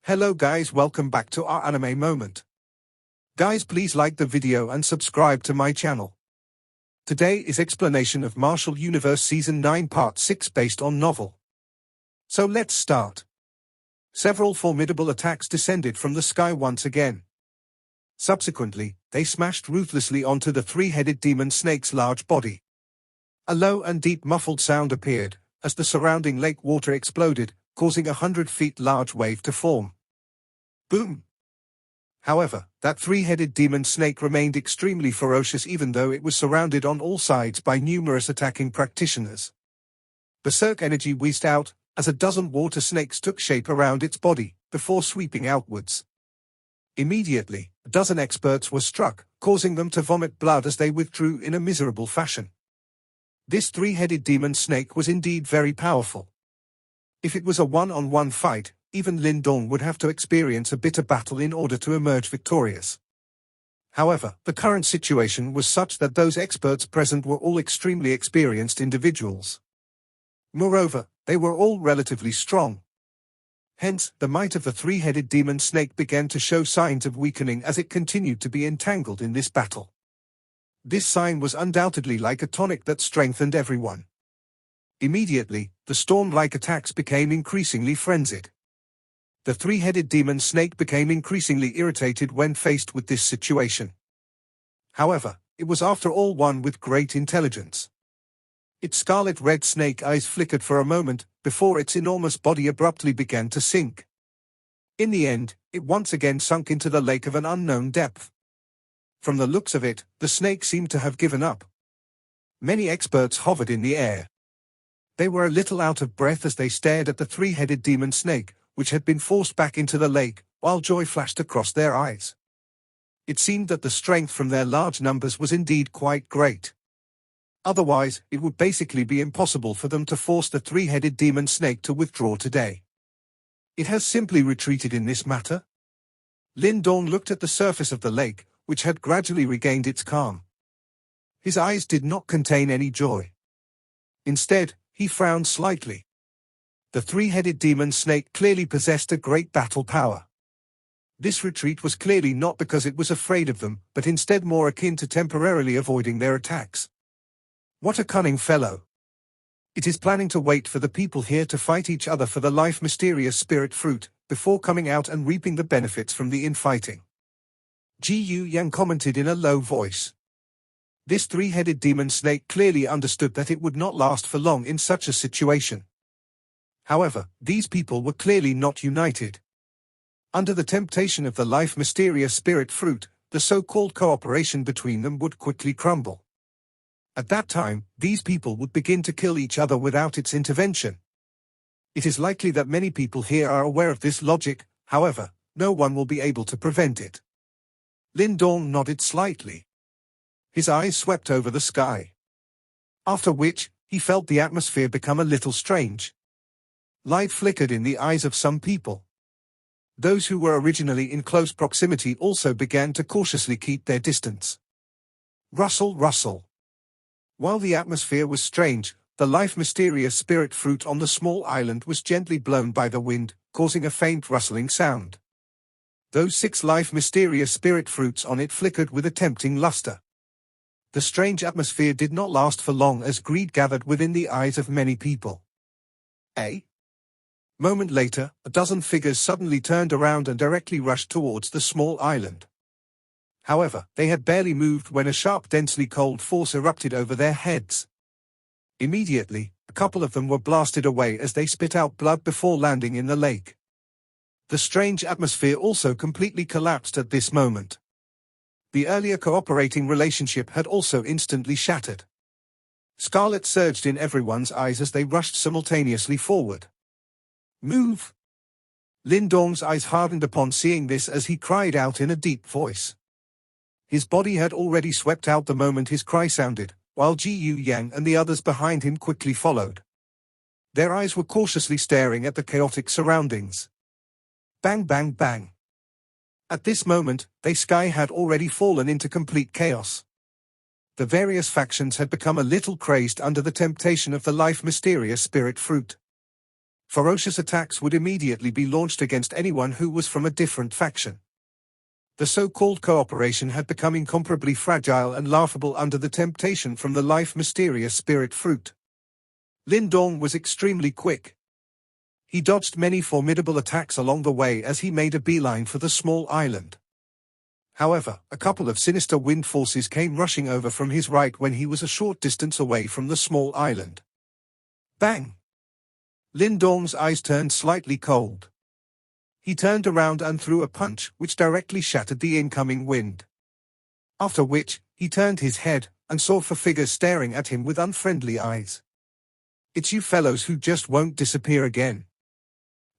Hello guys, welcome back to our anime moment. Guys, please like the video and subscribe to my channel. Today is explanation of Martial Universe Season 9 Part 6 based on novel. So let's start. Several formidable attacks descended from the sky once again. Subsequently, they smashed ruthlessly onto the three-headed demon snake's large body. A low and deep muffled sound appeared, as the surrounding lake water exploded, causing a 100-feet large wave to form. Boom! However, that three-headed demon snake remained extremely ferocious even though it was surrounded on all sides by numerous attacking practitioners. Berserk energy wheezed out, as a dozen water snakes took shape around its body, before sweeping outwards. Immediately, a dozen experts were struck, causing them to vomit blood as they withdrew in a miserable fashion. This three-headed demon snake was indeed very powerful. If it was a one-on-one fight, even Lindong would have to experience a bitter battle in order to emerge victorious. However, the current situation was such that those experts present were all extremely experienced individuals. Moreover, they were all relatively strong. Hence, the might of the three-headed demon snake began to show signs of weakening as it continued to be entangled in this battle. This sign was undoubtedly like a tonic that strengthened everyone. Immediately, the storm-like attacks became increasingly frenzied. The three-headed demon snake became increasingly irritated when faced with this situation. However, it was after all one with great intelligence. Its scarlet-red snake eyes flickered for a moment, before its enormous body abruptly began to sink. In the end, it once again sunk into the lake of an unknown depth. From the looks of it, the snake seemed to have given up. Many experts hovered in the air. They were a little out of breath as they stared at the three-headed demon snake, which had been forced back into the lake, while joy flashed across their eyes. It seemed that the strength from their large numbers was indeed quite great. Otherwise, it would basically be impossible for them to force the three-headed demon snake to withdraw today. It has simply retreated in this matter. Lindong looked at the surface of the lake, which had gradually regained its calm. His eyes did not contain any joy. Instead, he frowned slightly. The three-headed demon snake clearly possessed a great battle power. This retreat was clearly not because it was afraid of them, but instead more akin to temporarily avoiding their attacks. What a cunning fellow! It is planning to wait for the people here to fight each other for the life mysterious spirit fruit, before coming out and reaping the benefits from the infighting. Ji Yang commented in a low voice. This three-headed demon snake clearly understood that it would not last for long in such a situation. However, these people were clearly not united. Under the temptation of the life mysterious spirit fruit, the so-called cooperation between them would quickly crumble. At that time, these people would begin to kill each other without its intervention. It is likely that many people here are aware of this logic, however, no one will be able to prevent it. Lindong nodded slightly. His eyes swept over the sky. After which, he felt the atmosphere become a little strange. Light flickered in the eyes of some people. Those who were originally in close proximity also began to cautiously keep their distance. Rustle, rustle. While the atmosphere was strange, the life mysterious spirit fruit on the small island was gently blown by the wind, causing a faint rustling sound. Those 6 life mysterious spirit fruits on it flickered with a tempting luster. The strange atmosphere did not last for long as greed gathered within the eyes of many people. A moment later, a dozen figures suddenly turned around and directly rushed towards the small island. However, they had barely moved when a sharp, densely cold force erupted over their heads. Immediately, a couple of them were blasted away as they spit out blood before landing in the lake. The strange atmosphere also completely collapsed at this moment. The earlier cooperating relationship had also instantly shattered. Scarlet surged in everyone's eyes as they rushed simultaneously forward. Move! Lindong's eyes hardened upon seeing this as he cried out in a deep voice. His body had already swept out the moment his cry sounded, while Ji Yang and the others behind him quickly followed. Their eyes were cautiously staring at the chaotic surroundings. Bang, bang, bang. At this moment, the sky had already fallen into complete chaos. The various factions had become a little crazed under the temptation of the life mysterious spirit fruit. Ferocious attacks would immediately be launched against anyone who was from a different faction. The so-called cooperation had become incomparably fragile and laughable under the temptation from the life-mysterious spirit fruit. Lindong was extremely quick. He dodged many formidable attacks along the way as he made a beeline for the small island. However, a couple of sinister wind forces came rushing over from his right when he was a short distance away from the small island. Bang! Lindong's eyes turned slightly cold. He turned around and threw a punch which directly shattered the incoming wind. After which, he turned his head and saw four figures staring at him with unfriendly eyes. "It's you fellows who just won't disappear again."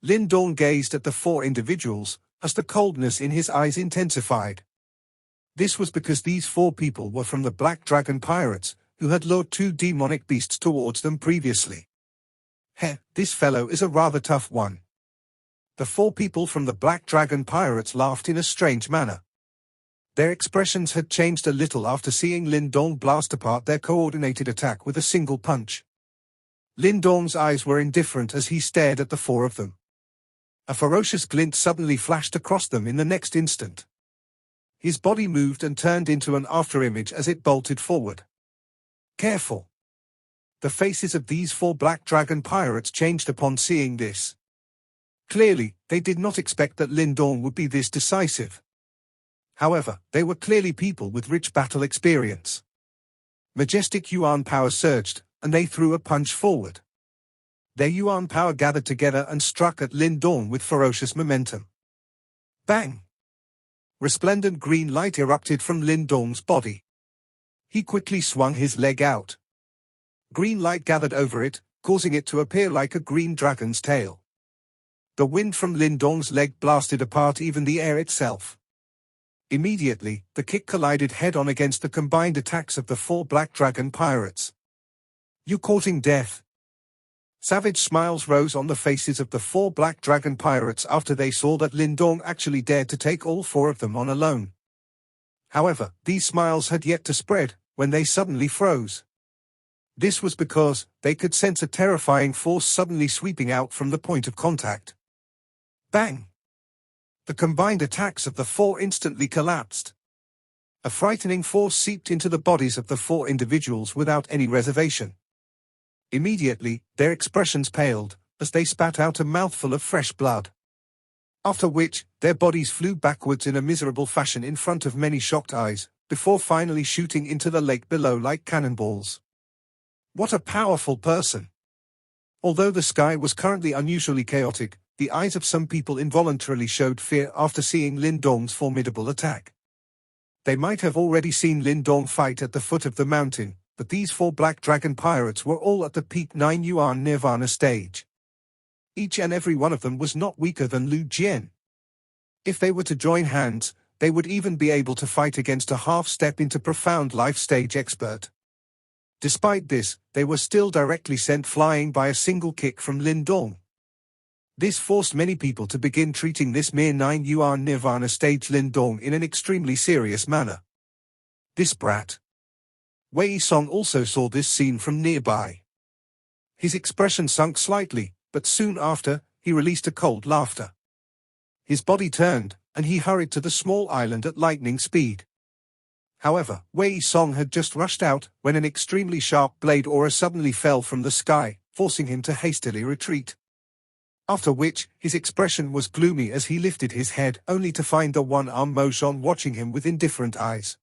Lindong gazed at the four individuals as the coldness in his eyes intensified. This was because these four people were from the Black Dragon pirates, who had lured two demonic beasts towards them previously. "Heh, this fellow is a rather tough one." The four people from the Black Dragon pirates laughed in a strange manner. Their expressions had changed a little after seeing Lindong blast apart their coordinated attack with a single punch. Lindong's eyes were indifferent as he stared at the four of them. A ferocious glint suddenly flashed across them in the next instant. His body moved and turned into an afterimage as it bolted forward. Careful! The faces of these four Black Dragon pirates changed upon seeing this. Clearly, they did not expect that Lindong would be this decisive. However, they were clearly people with rich battle experience. Majestic Yuan power surged, and they threw a punch forward. Their Yuan power gathered together and struck at Lindong with ferocious momentum. Bang! Resplendent green light erupted from Lindong's body. He quickly swung his leg out. Green light gathered over it, causing it to appear like a green dragon's tail. The wind from Lindong's leg blasted apart even the air itself. Immediately, the kick collided head-on against the combined attacks of the four Black Dragon pirates. "You courting death?" Savage smiles rose on the faces of the four Black Dragon pirates after they saw that Lindong actually dared to take all four of them on alone. However, these smiles had yet to spread when they suddenly froze. This was because they could sense a terrifying force suddenly sweeping out from the point of contact. Bang! The combined attacks of the four instantly collapsed. A frightening force seeped into the bodies of the four individuals without any reservation. Immediately, their expressions paled, as they spat out a mouthful of fresh blood. After which, their bodies flew backwards in a miserable fashion in front of many shocked eyes, before finally shooting into the lake below like cannonballs. What a powerful person! Although the sky was currently unusually chaotic, the eyes of some people involuntarily showed fear after seeing Lindong's formidable attack. They might have already seen Lindong fight at the foot of the mountain, but these four Black Dragon pirates were all at the peak 9 Yuan Nirvana stage. Each and every one of them was not weaker than Lu Jian. If they were to join hands, they would even be able to fight against a half-step into profound life stage expert. Despite this, they were still directly sent flying by a single kick from Lindong. This forced many people to begin treating this mere 9 Yuan Nirvana stage Lindong in an extremely serious manner. This brat. Wei Song also saw this scene from nearby. His expression sunk slightly, but soon after, he released a cold laughter. His body turned, and he hurried to the small island at lightning speed. However, Wei Song had just rushed out when an extremely sharp blade aura suddenly fell from the sky, forcing him to hastily retreat. After which, his expression was gloomy as he lifted his head only to find the one-armed Mo Shon watching him with indifferent eyes.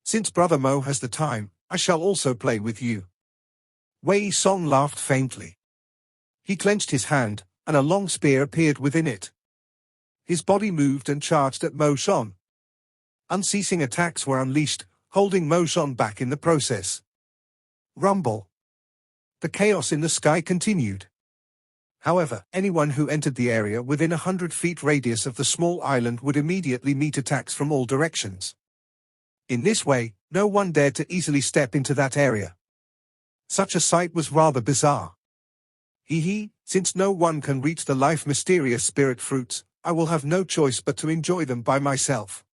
"Since Brother Mo has the time, I shall also play with you." Wei Song laughed faintly. He clenched his hand, and a long spear appeared within it. His body moved and charged at Mo Shon. Unceasing attacks were unleashed, holding Mo Shon back in the process. Rumble. The chaos in the sky continued. However, anyone who entered the area within 100 feet radius of the small island would immediately meet attacks from all directions. In this way, no one dared to easily step into that area. Such a sight was rather bizarre. Since no one can reach the life-mysterious spirit fruits, I will have no choice but to enjoy them by myself.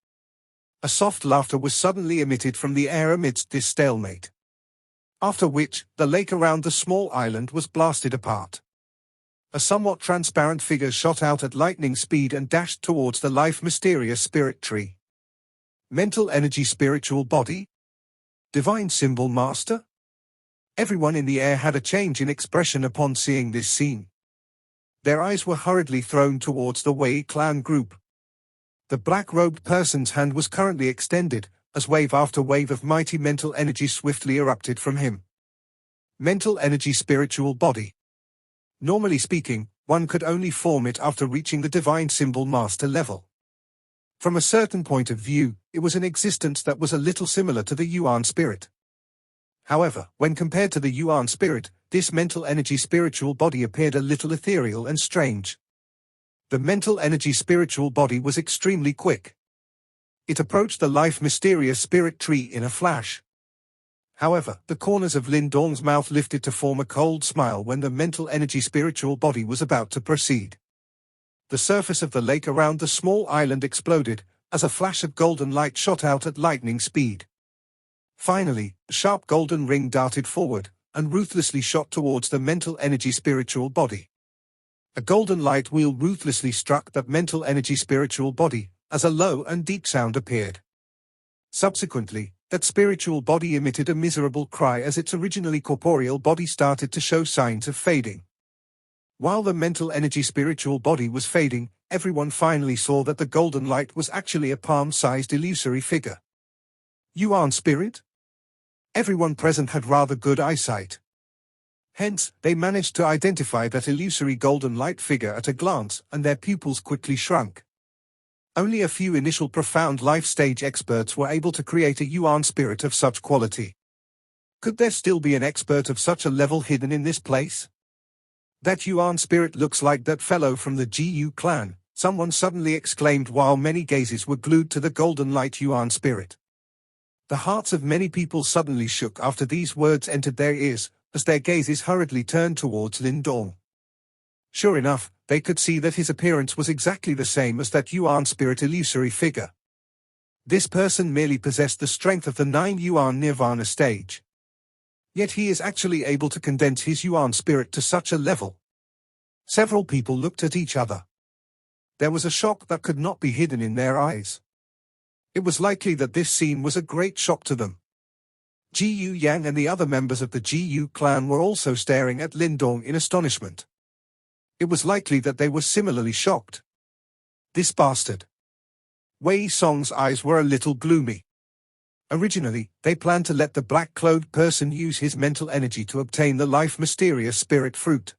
A soft laughter was suddenly emitted from the air amidst this stalemate. After which, the lake around the small island was blasted apart. A somewhat transparent figure shot out at lightning speed and dashed towards the life mysterious spirit tree. Mental energy spiritual body? Divine symbol master? Everyone in the air had a change in expression upon seeing this scene. Their eyes were hurriedly thrown towards the Wei clan group. The black-robed person's hand was currently extended, as wave after wave of mighty mental energy swiftly erupted from him. Mental energy spiritual body. Normally speaking, one could only form it after reaching the divine symbol master level. From a certain point of view, it was an existence that was a little similar to the Yuan spirit. However, when compared to the Yuan spirit, this mental energy spiritual body appeared a little ethereal and strange. The mental energy spiritual body was extremely quick. It approached the life mysterious spirit tree in a flash. However, the corners of Lindong's mouth lifted to form a cold smile when the mental energy spiritual body was about to proceed. The surface of the lake around the small island exploded, as a flash of golden light shot out at lightning speed. Finally, a sharp golden ring darted forward, and ruthlessly shot towards the mental energy spiritual body. A golden light wheel ruthlessly struck that mental energy spiritual body, as a low and deep sound appeared. Subsequently, that spiritual body emitted a miserable cry as its originally corporeal body started to show signs of fading. While the mental energy spiritual body was fading, everyone finally saw that the golden light was actually a palm-sized illusory figure. Yuan spirit? Everyone present had rather good eyesight. Hence, they managed to identify that illusory golden light figure at a glance, and their pupils quickly shrunk. Only a few initial profound life stage experts were able to create a Yuan spirit of such quality. Could there still be an expert of such a level hidden in this place? That Yuan spirit looks like that fellow from the Gu clan, someone suddenly exclaimed while many gazes were glued to the golden light Yuan spirit. The hearts of many people suddenly shook after these words entered their ears, as their gazes hurriedly turned towards Lindong. Sure enough, they could see that his appearance was exactly the same as that Yuan spirit illusory figure. This person merely possessed the strength of the 9 Yuan Nirvana stage. Yet he is actually able to condense his Yuan spirit to such a level. Several people looked at each other. There was a shock that could not be hidden in their eyes. It was likely that this scene was a great shock to them. Gu Yang and the other members of the Gu clan were also staring at Lindong in astonishment. It was likely that they were similarly shocked. This bastard. Wei Song's eyes were a little gloomy. Originally, they planned to let the black-clothed person use his mental energy to obtain the life mysterious spirit fruit.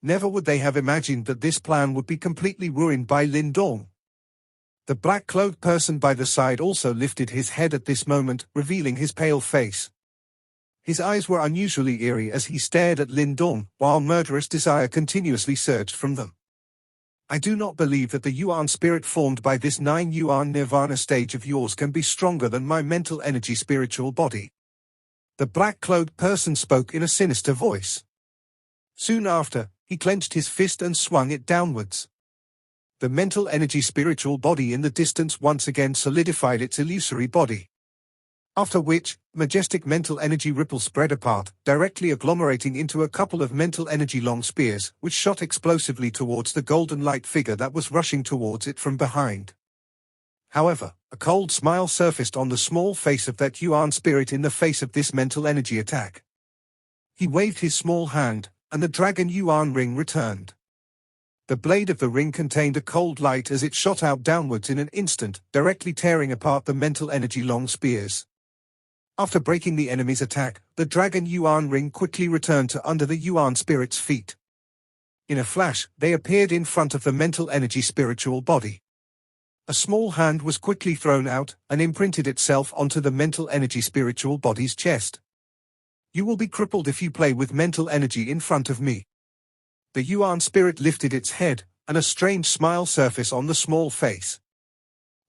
Never would they have imagined that this plan would be completely ruined by Lindong. The black-clothed person by the side also lifted his head at this moment, revealing his pale face. His eyes were unusually eerie as he stared at Lindong, while murderous desire continuously surged from them. I do not believe that the Yuan spirit formed by this 9 Yuan Nirvana stage of yours can be stronger than my mental energy spiritual body. The black-clothed person spoke in a sinister voice. Soon after, he clenched his fist and swung it downwards. The mental energy spiritual body in the distance once again solidified its illusory body. After which, majestic mental energy ripple spread apart, directly agglomerating into a couple of mental energy long spears, which shot explosively towards the golden light figure that was rushing towards it from behind. However, a cold smile surfaced on the small face of that Yuan spirit in the face of this mental energy attack. He waved his small hand, and the dragon Yuan ring returned. The blade of the ring contained a cold light as it shot out downwards in an instant, directly tearing apart the mental energy long spears. After breaking the enemy's attack, the dragon Yuan ring quickly returned to under the Yuan spirit's feet. In a flash, they appeared in front of the mental energy spiritual body. A small hand was quickly thrown out, and imprinted itself onto the mental energy spiritual body's chest. You will be crippled if you play with mental energy in front of me. The Yuan spirit lifted its head, and a strange smile surfaced on the small face.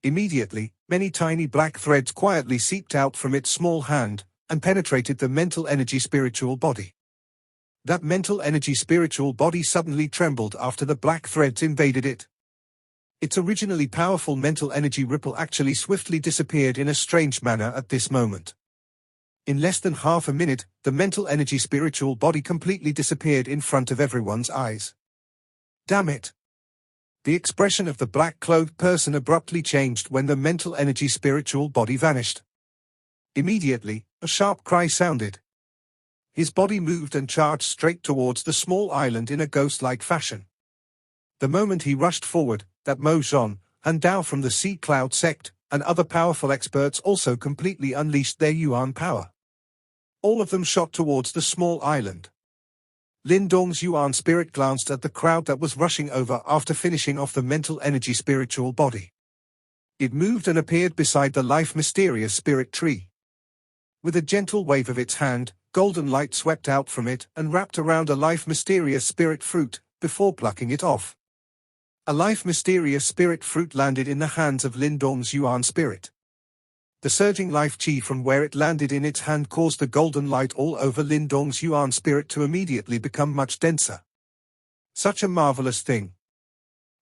Immediately, many tiny black threads quietly seeped out from its small hand, and penetrated the mental energy spiritual body. That mental energy spiritual body suddenly trembled after the black threads invaded it. Its originally powerful mental energy ripple actually swiftly disappeared in a strange manner at this moment. In less than half a minute, the mental energy spiritual body completely disappeared in front of everyone's eyes. Damn it! The expression of the black-clothed person abruptly changed when the mental energy spiritual body vanished. Immediately, a sharp cry sounded. His body moved and charged straight towards the small island in a ghost-like fashion. The moment he rushed forward, that Mo Zhon, and Dao from the Sea Cloud sect, and other powerful experts also completely unleashed their Yuan power. All of them shot towards the small island. Lindong's Yuan spirit glanced at the crowd that was rushing over after finishing off the mental energy spiritual body. It moved and appeared beside the life mysterious spirit tree. With a gentle wave of its hand, golden light swept out from it and wrapped around a life mysterious spirit fruit, before plucking it off. A life mysterious spirit fruit landed in the hands of Lindong's Yuan spirit. The surging life chi from where it landed in its hand caused the golden light all over Lindong's Yuan spirit to immediately become much denser. Such a marvelous thing.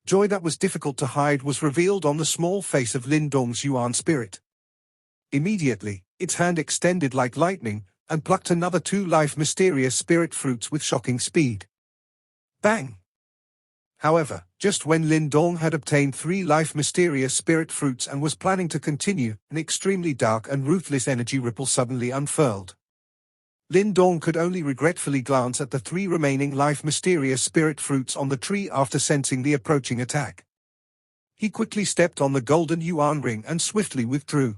Joy that was difficult to hide was revealed on the small face of Lindong's Yuan spirit. Immediately, its hand extended like lightning, and plucked another 2 life mysterious spirit fruits with shocking speed. Bang! However, just when Lindong had obtained 3 life mysterious spirit fruits and was planning to continue, an extremely dark and ruthless energy ripple suddenly unfurled. Lindong could only regretfully glance at the 3 remaining life mysterious spirit fruits on the tree after sensing the approaching attack. He quickly stepped on the golden Yuan ring and swiftly withdrew.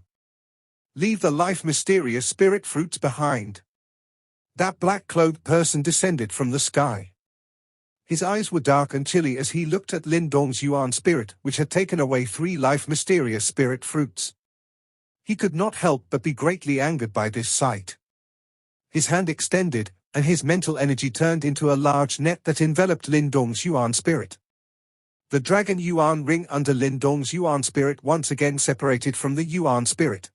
Leave the life mysterious spirit fruits behind. That black-clothed person descended from the sky. His eyes were dark and chilly as he looked at Lindong's Yuan spirit, which had taken away 3 life mysterious spirit fruits. He could not help but be greatly angered by this sight. His hand extended, and his mental energy turned into a large net that enveloped Lindong's Yuan spirit. The dragon Yuan ring under Lindong's Yuan spirit once again separated from the Yuan spirit.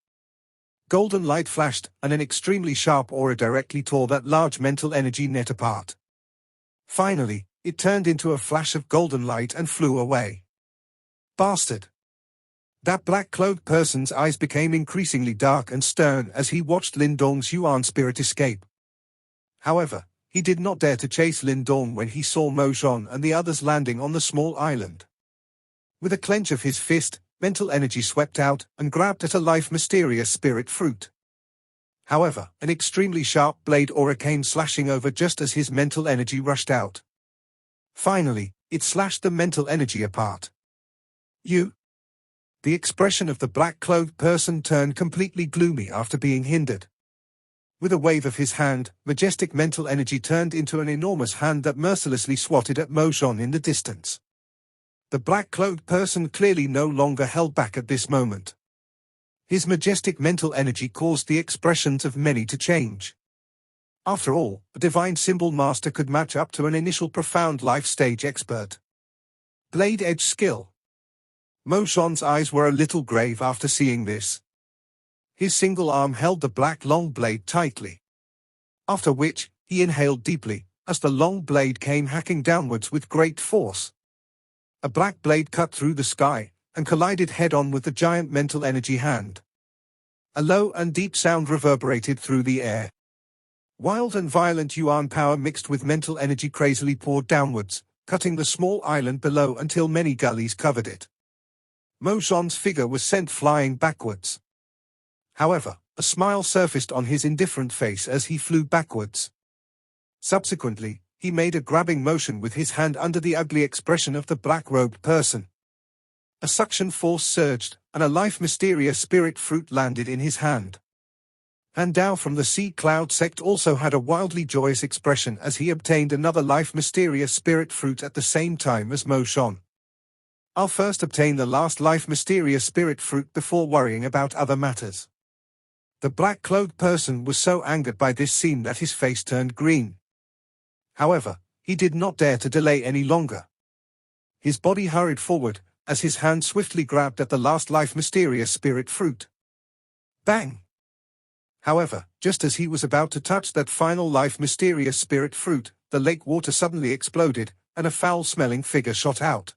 Golden light flashed, and an extremely sharp aura directly tore that large mental energy net apart. Finally, it turned into a flash of golden light and flew away. Bastard! That black-clothed person's eyes became increasingly dark and stern as he watched Lindong's Yuan spirit escape. However, he did not dare to chase Lindong when he saw Mo Zhon and the others landing on the small island. With a clench of his fist, mental energy swept out and grabbed at a life mysterious spirit fruit. However, an extremely sharp blade aura came slashing over just as his mental energy rushed out. Finally, it slashed the mental energy apart. You? The expression of the black-clothed person turned completely gloomy after being hindered. With a wave of his hand, majestic mental energy turned into an enormous hand that mercilessly swatted at Mo Zhon in the distance. The black-clothed person clearly no longer held back at this moment. His majestic mental energy caused the expressions of many to change. After all, a divine symbol master could match up to an initial profound life stage expert. Blade edge skill. Mo Zhon's eyes were a little grave after seeing this. His single arm held the black long blade tightly. After which, he inhaled deeply, as the long blade came hacking downwards with great force. A black blade cut through the sky, and collided head-on with the giant mental energy hand. A low and deep sound reverberated through the air. Wild and violent Yuan power mixed with mental energy crazily poured downwards, cutting the small island below until many gullies covered it. Mo Zhon's figure was sent flying backwards. However, a smile surfaced on his indifferent face as he flew backwards. Subsequently, he made a grabbing motion with his hand under the ugly expression of the black-robed person. A suction force surged, and a life mysterious spirit fruit landed in his hand. And Dao from the Sea Cloud sect also had a wildly joyous expression as he obtained another life mysterious spirit fruit at the same time as Mo Zhon. I'll first obtain the last life mysterious spirit fruit before worrying about other matters. The black-clothed person was so angered by this scene that his face turned green. However, he did not dare to delay any longer. His body hurried forward, as his hand swiftly grabbed at the last life mysterious spirit fruit. Bang! However, just as he was about to touch that final life mysterious spirit fruit, the lake water suddenly exploded, and a foul-smelling figure shot out.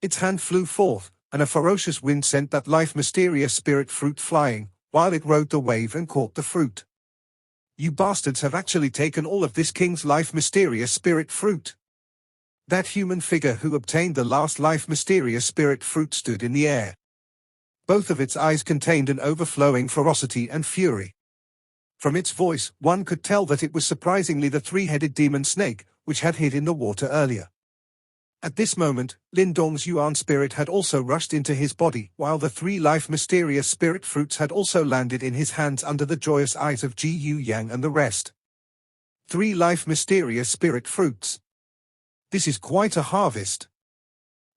Its hand flew forth, and a ferocious wind sent that life mysterious spirit fruit flying, while it rode the wave and caught the fruit. You bastards have actually taken all of this king's life mysterious spirit fruit. That human figure who obtained the last life mysterious spirit fruit stood in the air. Both of its eyes contained an overflowing ferocity and fury. From its voice, one could tell that it was surprisingly the three-headed demon snake, which had hid in the water earlier. At this moment, Lindong's Yuan spirit had also rushed into his body, while the three life mysterious spirit fruits had also landed in his hands under the joyous eyes of Ji Yu Yang and the rest. 3 life mysterious spirit fruits. This is quite a harvest.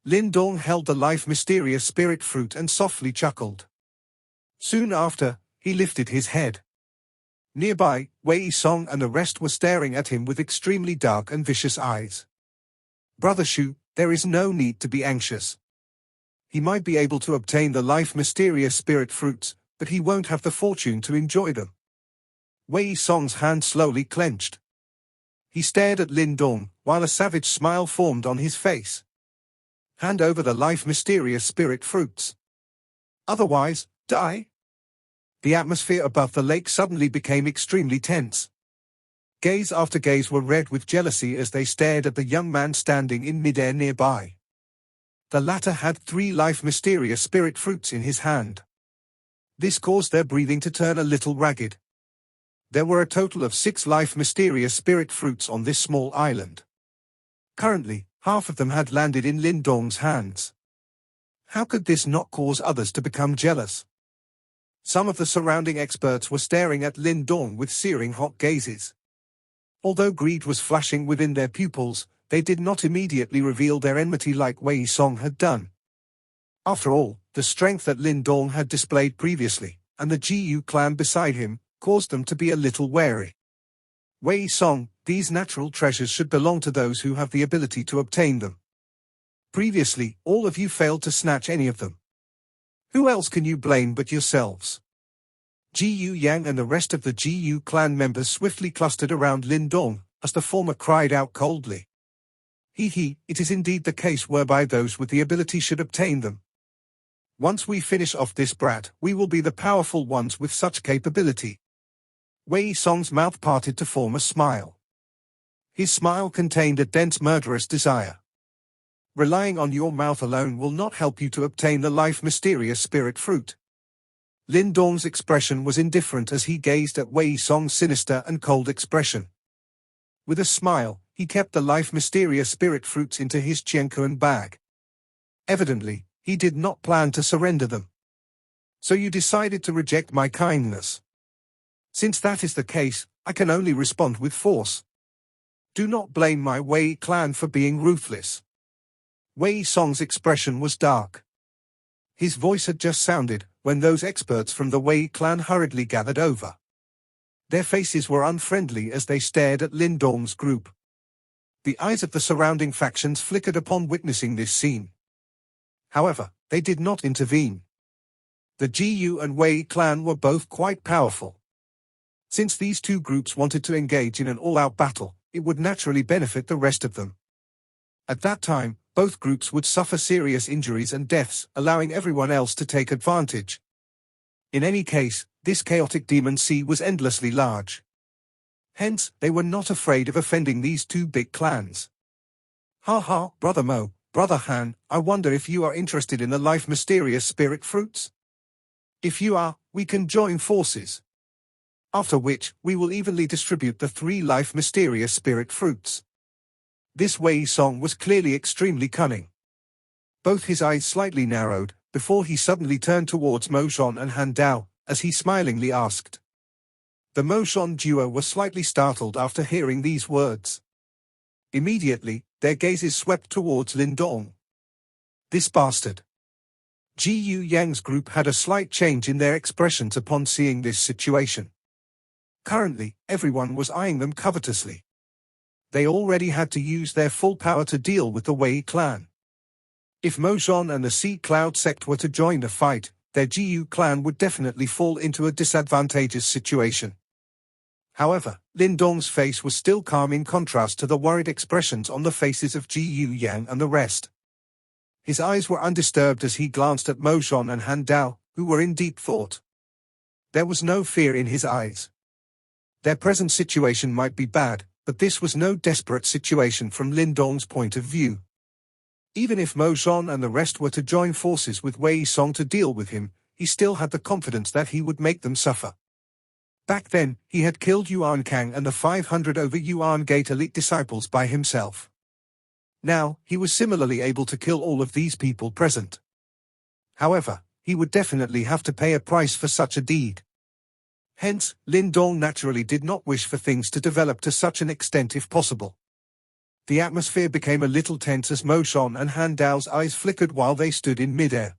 Lindong held the life mysterious spirit fruit and softly chuckled. Soon after, he lifted his head. Nearby, Wei Song and the rest were staring at him with extremely dark and vicious eyes. Brother Shu, there is no need to be anxious. He might be able to obtain the life mysterious spirit fruits, but he won't have the fortune to enjoy them. Wei Song's hand slowly clenched. He stared at Lindong, while a savage smile formed on his face. Hand over the life mysterious spirit fruits. Otherwise, die. The atmosphere above the lake suddenly became extremely tense. Gaze after gaze were red with jealousy as they stared at the young man standing in midair nearby. The latter had 3 life mysterious spirit fruits in his hand. This caused their breathing to turn a little ragged. There were a total of 6 life mysterious spirit fruits on this small island. Currently, half of them had landed in Lindong's hands. How could this not cause others to become jealous? Some of the surrounding experts were staring at Lindong with searing hot gazes. Although greed was flashing within their pupils, they did not immediately reveal their enmity like Wei Song had done. After all, the strength that Lindong had displayed previously, and the Ji Yu clan beside him, caused them to be a little wary. Wei Song, these natural treasures should belong to those who have the ability to obtain them. Previously, all of you failed to snatch any of them. Who else can you blame but yourselves? Ji Yu Yang and the rest of the Ji Yu clan members swiftly clustered around Lindong, as the former cried out coldly. He, it is indeed the case whereby those with the ability should obtain them. Once we finish off this brat, we will be the powerful ones with such capability. Wei Song's mouth parted to form a smile. His smile contained a dense murderous desire. Relying on your mouth alone will not help you to obtain the life mysterious spirit fruit. Lindong's expression was indifferent as he gazed at Wei Song's sinister and cold expression. With a smile, he kept the life mysterious spirit fruits into his Qianquan bag. Evidently, he did not plan to surrender them. So you decided to reject my kindness. Since that is the case, I can only respond with force. Do not blame my Wei clan for being ruthless. Wei Song's expression was dark. His voice had just sounded, when those experts from the Wei clan hurriedly gathered over. Their faces were unfriendly as they stared at Lindong's group. The eyes of the surrounding factions flickered upon witnessing this scene. However, they did not intervene. The Ji Yu and Wei clan were both quite powerful. Since these two groups wanted to engage in an all-out battle, it would naturally benefit the rest of them. At that time, both groups would suffer serious injuries and deaths, allowing everyone else to take advantage. In any case, this chaotic demon sea was endlessly large. Hence, they were not afraid of offending these two big clans. Ha ha, Brother Mo, Brother Han, I wonder if you are interested in the life mysterious spirit fruits? If you are, we can join forces. After which, we will evenly distribute the 3 life mysterious spirit fruits. This Wei Song was clearly extremely cunning. Both his eyes slightly narrowed, before he suddenly turned towards Mo Zhon and Han Dao, as he smilingly asked. The Mo Zhon duo were slightly startled after hearing these words. Immediately, their gazes swept towards Lindong. This bastard. Ji Yu Yang's group had a slight change in their expressions upon seeing this situation. Currently, everyone was eyeing them covetously. They already had to use their full power to deal with the Wei clan. If Mo Zhon and the Sea Cloud sect were to join the fight, their Ji Yu clan would definitely fall into a disadvantageous situation. However, Lindong's face was still calm in contrast to the worried expressions on the faces of Ji Yu Yang and the rest. His eyes were undisturbed as he glanced at Mo Zhon and Han Dao, who were in deep thought. There was no fear in his eyes. Their present situation might be bad, But this was no desperate situation from Lindong's point of view. Even if Mo Zhon and the rest were to join forces with Wei Song to deal with him, he still had the confidence that he would make them suffer. Back then, he had killed Yuan Kang and the 500 over Yuan Gate elite disciples by himself. Now, he was similarly able to kill all of these people present. However, he would definitely have to pay a price for such a deed. Hence, Lindong naturally did not wish for things to develop to such an extent if possible. The atmosphere became a little tense as Mo Zhon and Han Dao's eyes flickered while they stood in midair.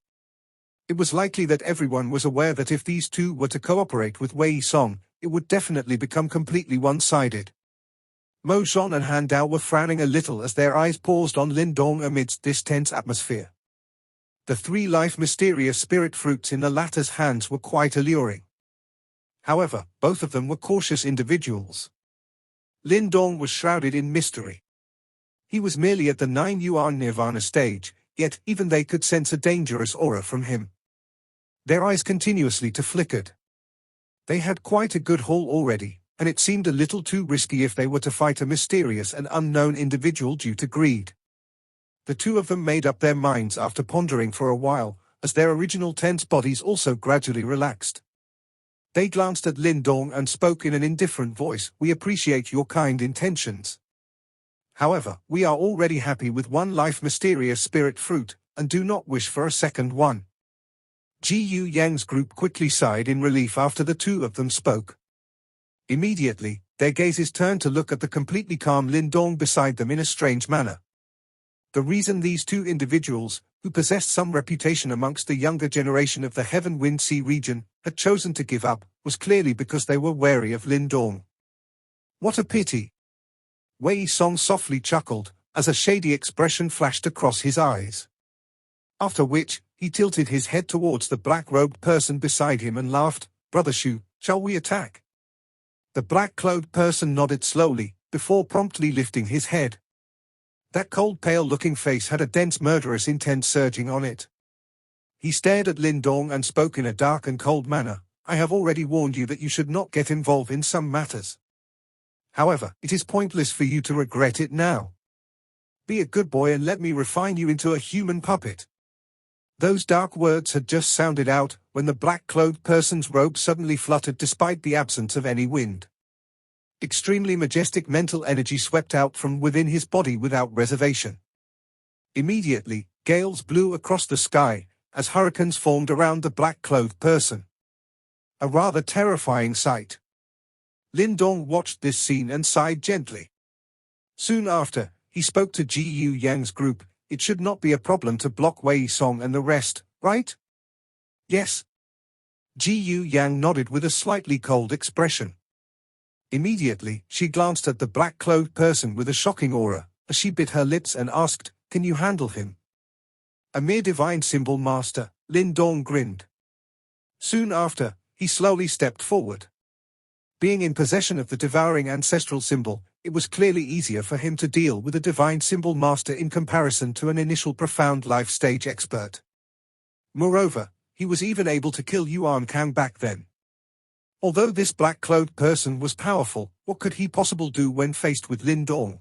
It was likely that everyone was aware that if these two were to cooperate with Wei Song, it would definitely become completely one-sided. Mo Zhon and Han Dao were frowning a little as their eyes paused on Lindong amidst this tense atmosphere. The 3 life mysterious spirit fruits in the latter's hands were quite alluring. However, both of them were cautious individuals. Lindong was shrouded in mystery. He was merely at the 9 Yuan Nirvana stage, yet even they could sense a dangerous aura from him. Their eyes continuously flickered. They had quite a good haul already, and it seemed a little too risky if they were to fight a mysterious and unknown individual due to greed. The two of them made up their minds after pondering for a while, as their original tense bodies also gradually relaxed. They glanced at Lindong and spoke in an indifferent voice, "We appreciate your kind intentions. However, we are already happy with 1 life mysterious spirit fruit, and do not wish for a second one." Ji Yu Yang's group quickly sighed in relief after the two of them spoke. Immediately, their gazes turned to look at the completely calm Lindong beside them in a strange manner. The reason these two individuals, who possessed some reputation amongst the younger generation of the Heaven Wind Sea region, had chosen to give up, was clearly because they were wary of Lindong. What a pity! Wei Song softly chuckled, as a shady expression flashed across his eyes. After which, he tilted his head towards the black-robed person beside him and laughed, "Brother Shu, shall we attack?" The black-clothed person nodded slowly, before promptly lifting his head. That cold pale-looking face had a dense murderous intent surging on it. He stared at Lindong and spoke in a dark and cold manner, "I have already warned you that you should not get involved in some matters. However, it is pointless for you to regret it now. Be a good boy and let me refine you into a human puppet." Those dark words had just sounded out, when the black-clothed person's robe suddenly fluttered despite the absence of any wind. Extremely majestic mental energy swept out from within his body without reservation. Immediately, gales blew across the sky, as hurricanes formed around the black-clothed person. A rather terrifying sight. Lindong watched this scene and sighed gently. Soon after, he spoke to Ji Yu Yang's group. "It should not be a problem to block Wei Song and the rest, right?" "Yes." Ji Yu Yang nodded with a slightly cold expression. Immediately, she glanced at the black-clothed person with a shocking aura, as she bit her lips and asked, "Can you handle him?" "A mere divine symbol, master," Lindong grinned. Soon after, he slowly stepped forward. Being in possession of the devouring ancestral symbol, it was clearly easier for him to deal with a divine symbol master in comparison to an initial profound life stage expert. Moreover, he was even able to kill Yuan Kang back then. Although this black-clothed person was powerful, what could he possibly do when faced with Lindong?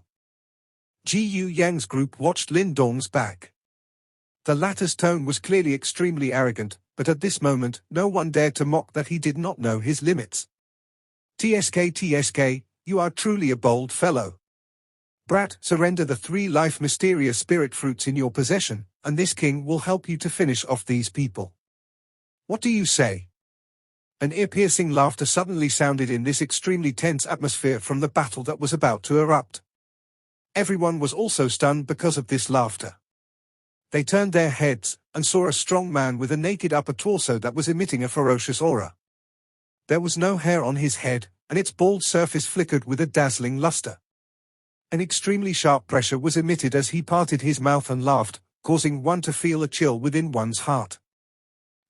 Ji Yu Yang's group watched Lindong's back. The latter's tone was clearly extremely arrogant, but at this moment, no one dared to mock that he did not know his limits. TSK, you are truly a bold fellow. Brat, surrender the 3 life mysterious spirit fruits in your possession, and this king will help you to finish off these people. What do you say?" An ear-piercing laughter suddenly sounded in this extremely tense atmosphere from the battle that was about to erupt. Everyone was also stunned because of this laughter. They turned their heads, and saw a strong man with a naked upper torso that was emitting a ferocious aura. There was no hair on his head, and its bald surface flickered with a dazzling luster. An extremely sharp pressure was emitted as he parted his mouth and laughed, causing one to feel a chill within one's heart.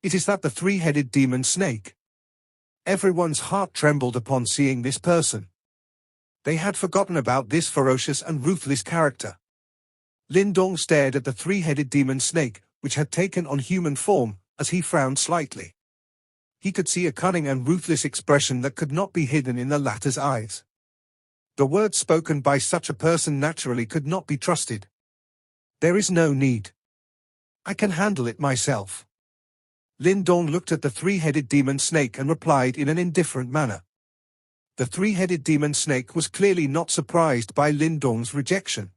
It is that the 3-headed demon snake. Everyone's heart trembled upon seeing this person. They had forgotten about this ferocious and ruthless character. Lindong stared at the 3-headed demon snake, which had taken on human form, as he frowned slightly. He could see a cunning and ruthless expression that could not be hidden in the latter's eyes. The words spoken by such a person naturally could not be trusted. There is no need. I can handle it myself. Lindong looked at the three-headed demon snake and replied in an indifferent manner. The three-headed demon snake was clearly not surprised by Lindong's rejection.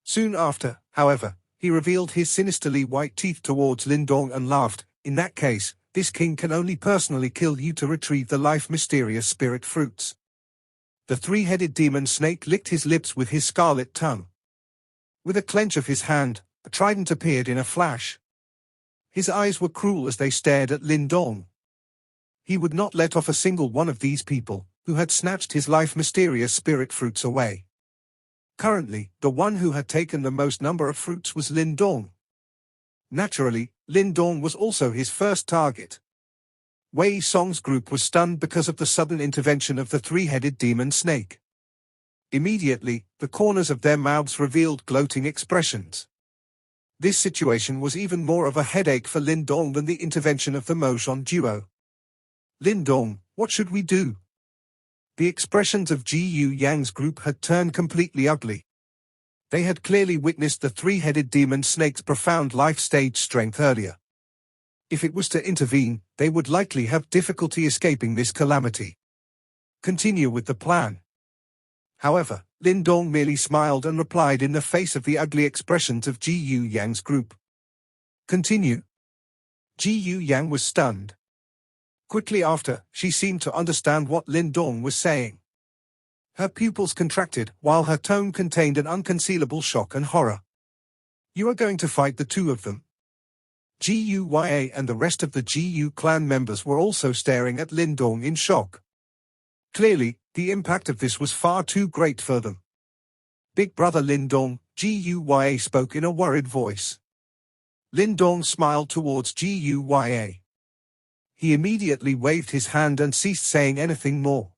Soon after, however, he revealed his sinisterly white teeth towards Lindong and laughed. In that case, this king can only personally kill you to retrieve the life-mysterious spirit fruits. The three-headed demon snake licked his lips with his scarlet tongue. With a clench of his hand, a trident appeared in a flash. His eyes were cruel as they stared at Lindong. He would not let off a single one of these people, who had snatched his life-mysterious spirit fruits away. Currently, the one who had taken the most number of fruits was Lindong. Naturally, Lindong was also his first target. Wei Song's group was stunned because of the sudden intervention of the three-headed demon snake. Immediately, the corners of their mouths revealed gloating expressions. This situation was even more of a headache for Lindong than the intervention of the Mozhon duo. Lindong, what should we do? The expressions of Ji Yu Yang's group had turned completely ugly. They had clearly witnessed the three-headed demon snake's profound life-stage strength earlier. If it was to intervene, they would likely have difficulty escaping this calamity. Continue with the plan. However, Lindong merely smiled and replied in the face of the ugly expressions of Ji Yu Yang's group. Continue. Ji Yu Yang was stunned. Quickly after, she seemed to understand what Lindong was saying. Her pupils contracted, while her tone contained an unconcealable shock and horror. You are going to fight the two of them? GUYA and the rest of the GU clan members were also staring at Lindong in shock. Clearly, the impact of this was far too great for them. Big brother Lindong, GUYA spoke in a worried voice. Lindong smiled towards GUYA. He immediately waved his hand and ceased saying anything more.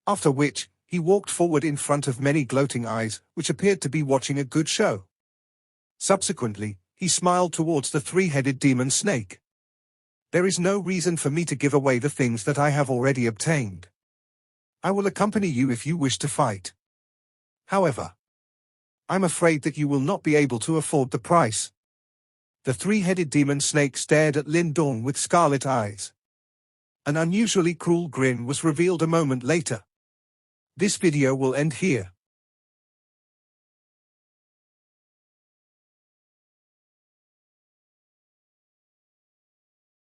After which, he walked forward in front of many gloating eyes, which appeared to be watching a good show. Subsequently, he smiled towards the three-headed demon snake. There is no reason for me to give away the things that I have already obtained. I will accompany you if you wish to fight. However, I'm afraid that you will not be able to afford the price. The three-headed demon snake stared at Lindong with scarlet eyes. An unusually cruel grin was revealed a moment later. This video will end here.